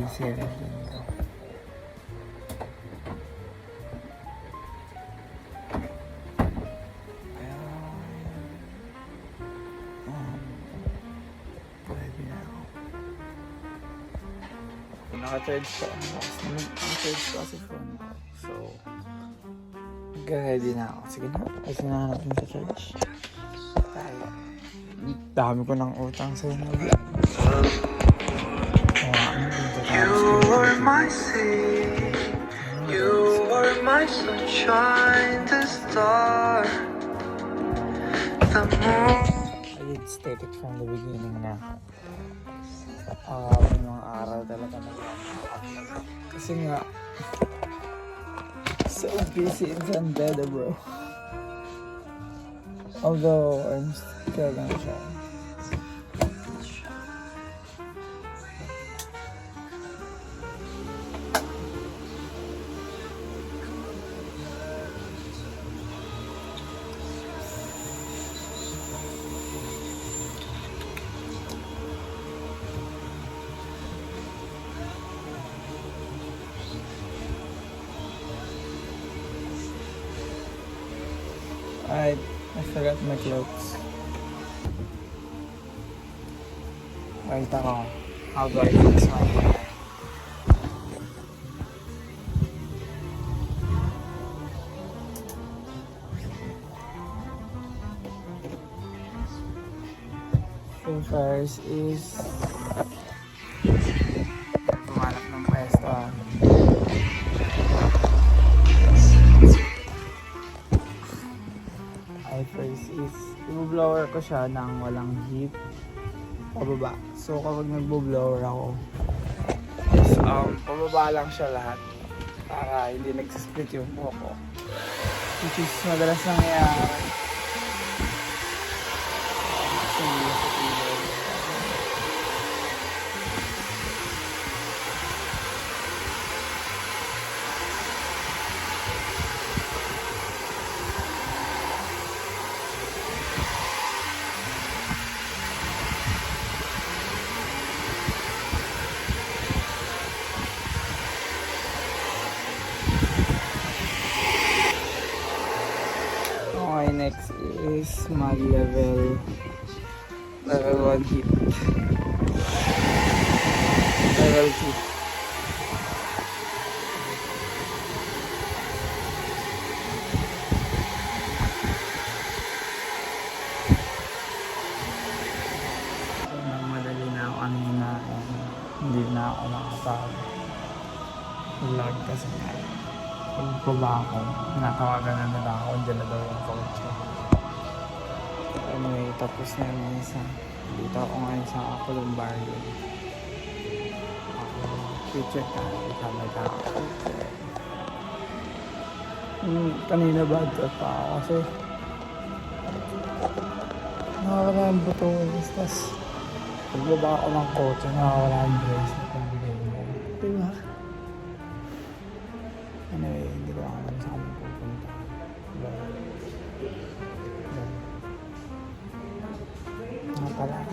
hazel dito. Pwede na ako. Naka-charge ko. Naka-charge ko kasi phone ko. So, ready na ako. Sige na. Kasi nahanap mo sa charge. Tayo. Dami ko ng utang sa inyo. You were my sea, you were my sunshine, the star, the moon. I did state it from the beginning na yung mga araw talaga na kasi nga so busy in San Beda, bro. Although I'm still gonna try. I forgot my clothes. Wait ako. How do I fix my hair? So first is tumalak ng pwesto ah. First is i-blower ko siya ng walang heat pababa. So kapag nagbo-blower ako is pababa lang siya lahat para hindi nagsisplit yung buhok ko, which is madalas nangyayari. Okay, next is mag level 1 heat, level 2. Madali na ako kanina, hindi na ako nakapag-vlog kasi pagbaba ako, natawagan na nila ako, dyan na daw yung coach ko. Anyway, tapos na yung isa. Dito ako ngayon sa Columbario. Future ka, ikamay ka ako. Kanina bad trip pa ako kasi nakawala yung butong. Tapos pagbaba ako ng coach, nakawala yung brace na pagbigay mo. Diba? Anyway, hindi ko alam saan kami pupunta. Nga pala.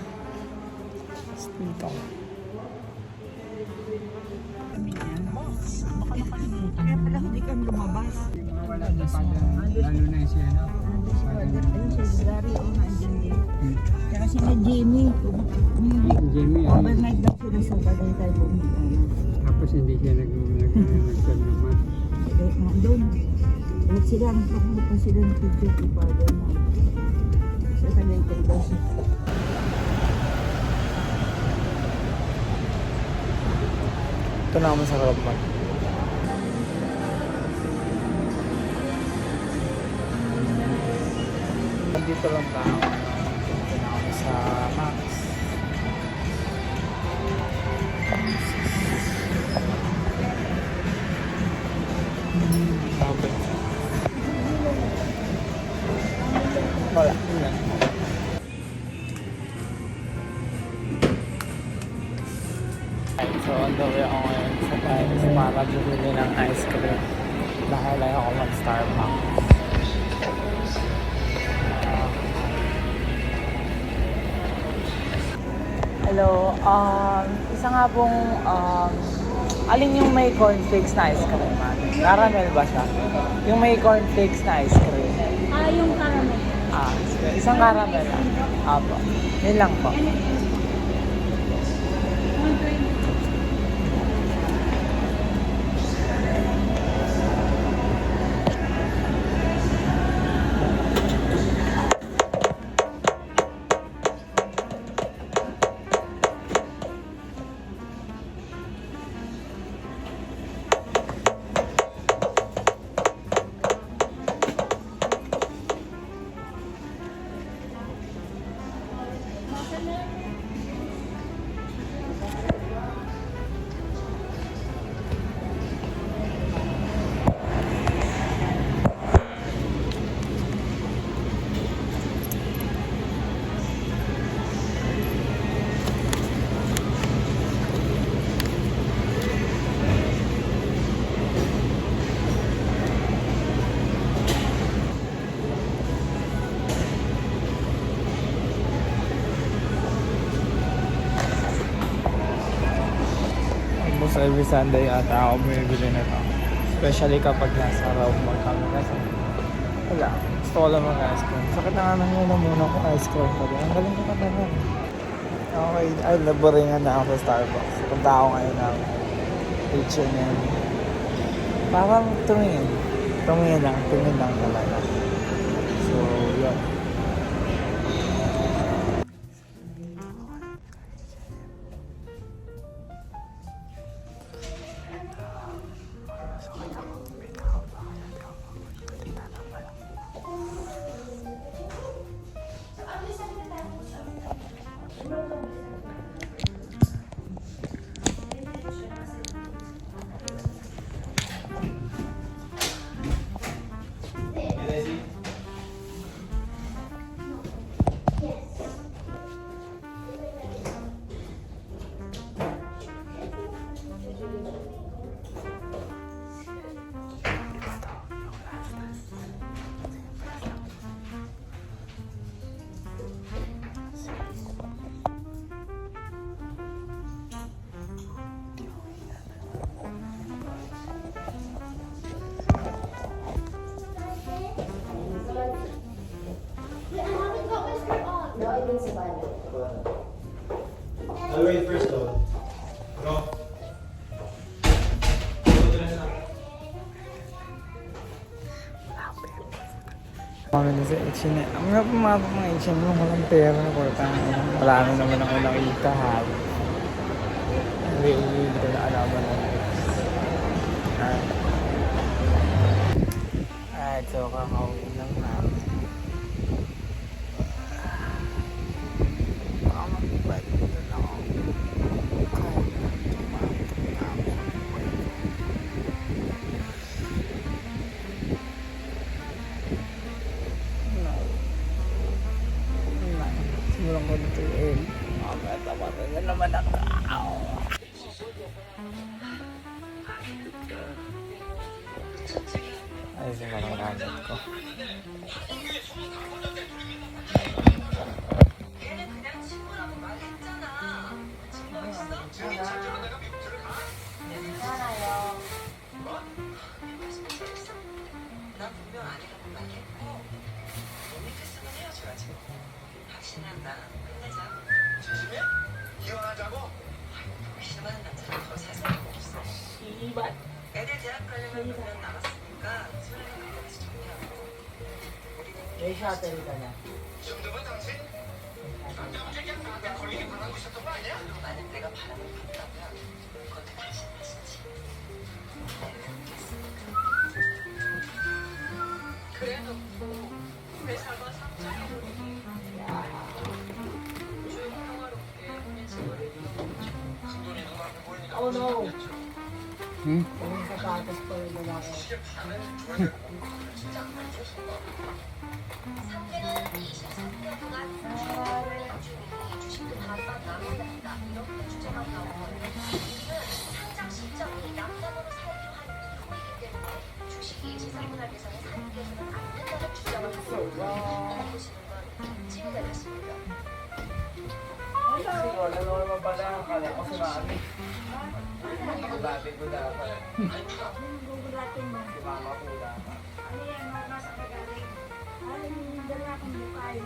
Dito. Baka nakalimutan. Kaya pala hindi kami lumabas. Wala na pala. Lalo na siya, no? Ayun si Gary, o nandiyan din. Kaya sila Jamie. Jamie, Overnight daw sila sa bagay tayo pumunta. tapos hindi siya nagtanong. Doon. Ulit sila, nagpapunta pa sila ng picture ko pa doon. Sa Tagaytay daw siya. Ito na naman sa Kalabang. Dito lang tayo. Dito na ako sa Max. Okay. Wala. So on the way ako ngayon sa Paris para bumili ng ice cream dahil ayaw ako mag-Starbucks. Hello. Isa nga pong, alin yung may cornflakes na ice cream? Caramel ba siya? Yung may cornflakes na ice cream. Yung caramel. Isang caramel lang. Apo. Yun lang po. Almost every Sunday ata ako bumibili na to. Especially kapag nasa road mall kami kasi wala. Gusto ko lang mag-ice cream. Sakit na nga nang yun na muna ko ice cream ko. Ang galing ko na. Okay, ay naboringan na ako sa Starbucks. Punta ako ngayon ng H&M. Parang tumingin. Tumingin lang talaga. So, yun. I'll wait first though. Go. Kami na sa H&M. Ang nga pumasok ng H&M nung walang pera na porta. Wala na naman ako nakita ha. Uwi ko na alaman na. Alright, so kakauwi lang namin. Baka mag-bike dito lang ako. Simulang ko dito eh. Tama na naman ako. Ayos yung parang gadget ko. 애들 대학 가려면 몇 년 남았으니까 설레는 가면서 정리하고 May shuttle ka na. 이 정도면 당신 남자분들끼리 나한테 걸리기 바라고 있었던 거 아니야? 만약 내가 바람을 봤다면 그것도 당신 탓이지. 그래놓고 회사가 삼자해버리니 쭉 평화롭게 인생을 큰 돈이 눈앞에 보이니까 Oh no. Hmm? Yung sapatos ko yung lalaki. 이게 반을 줘야 되는 거 진짜 안 줬어. 상대는 23년 동안 주식을 중이니 주식도 반반 나눠낸다 이렇게 주장하고 나오거든요. 이는 상장 시점이 남남으로 살기로 한 이후이기 때문에 주식이 시장문화에서는 상기해서는 안 된다는 주장을 하고 있는 보시는 건 찐대 같습니다. Ano naman pala? Akala ko si Mami. Dati ko dapat. Gugulatin mo. Si Mama ko dapat. Ano yan, nasa kagaling. Ano yung dala kong bukay.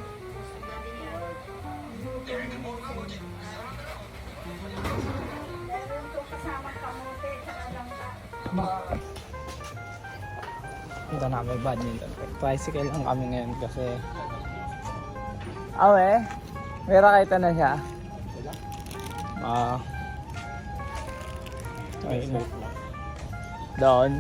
Meron ko kasamang kamote, tsaka langka. Punta namin badminton. Tricycle lang kami ngayon kasi... Awe, mera kita na siya. Ayun. Doon.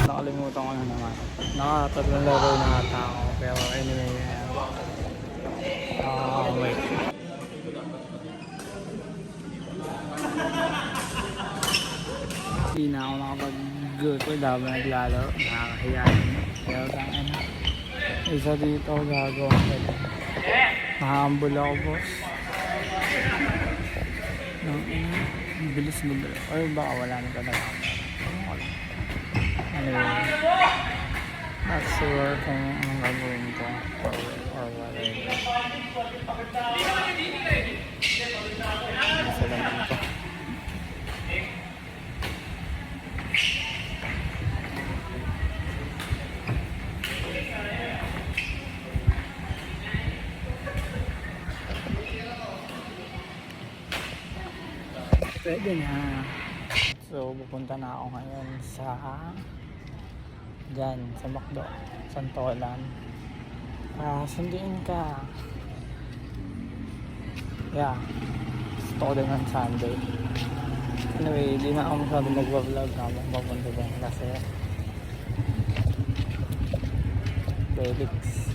Nakalimutan ko na naman. Nakatatlong level na ata ako. Pero anyway, wait. Hindi na ako nakapag-go dahil naglalaro. Nakakahiya. Pero saan isa dito gagawa ko. Mahambol ako, boss. Ang bilis mo dito. Or baka wala na talaga. Anyway, not sure kung anong gagawin ko or whatever. Isa lang ito. Pwede na. So, pupunta na ako ngayon sa sa McDo, Santolan. Sunduin ka. Yeah. Gusto ko din ng Sunday. Anyway, di na ako masyadong nagbablog habang papunta din kasi Felix